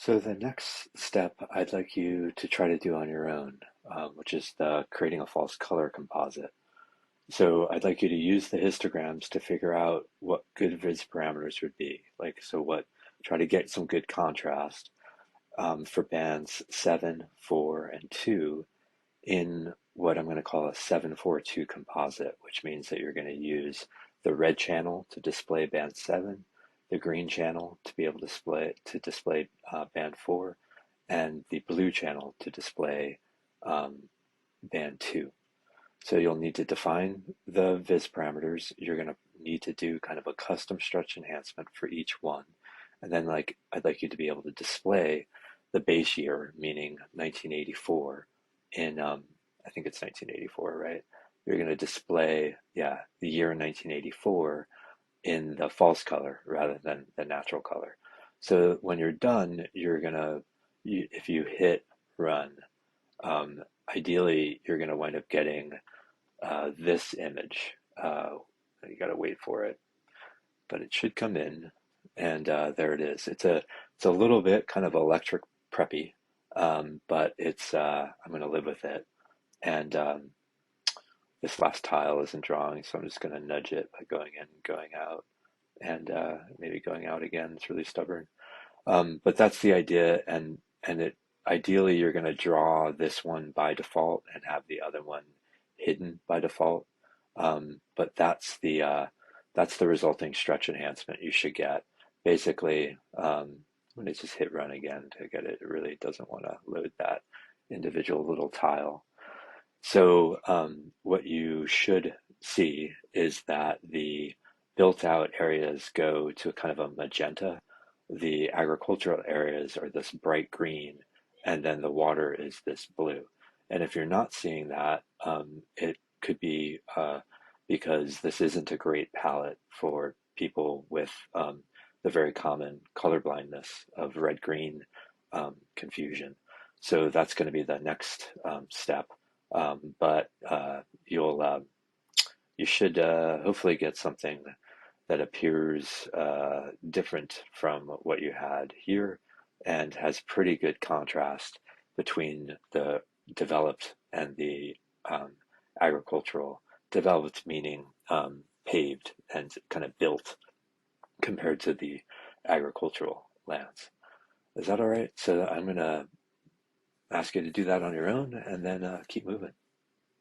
So the next step I'd like you to try to do on your own, which is the creating a false color composite. So I'd like you to use the histograms to figure out what good viz parameters would be. Try to get some good contrast for bands 7, 4, and 2 in what I'm going to call a 742 composite, which means that you're going to use the red channel to display band 7, the green channel to be able to display band 4, and the blue channel to display um, band 2. So you'll need to define the viz parameters. You're going to need to do kind of a custom stretch enhancement for each one. And then I'd like you to be able to display the base year, meaning 1984 in, I think it's 1984, right? You're going to display, yeah, the year 1984 in the false color rather than the natural color. So when you're done, if you hit run, um, ideally you're going to wind up getting this image. You got to wait for it, but it should come in, and there it is. It's a little bit kind of electric preppy, but it's I'm going to live with it. And this last tile isn't drawing, so I'm just going to nudge it by going in and going out, and maybe going out again. It's really stubborn. But that's the idea, and it ideally you're going to draw this one by default and have the other one hidden by default. But that's the resulting stretch enhancement you should get. Basically, when it just hit run again to get it, it really doesn't want to load that individual little tile. So what you should see is that the built out areas go to kind of a magenta. The agricultural areas are this bright green, and then the water is this blue. And if you're not seeing that, it could be because this isn't a great palette for people with the very common color blindness of red-green confusion. So that's going to be the next step. But you should hopefully get something that appears different from what you had here and has pretty good contrast between the developed and the um, agricultural. Developed meaning paved and kind of built compared to the agricultural lands. Is that all right? So I'm going to ask you to do that on your own and then keep moving.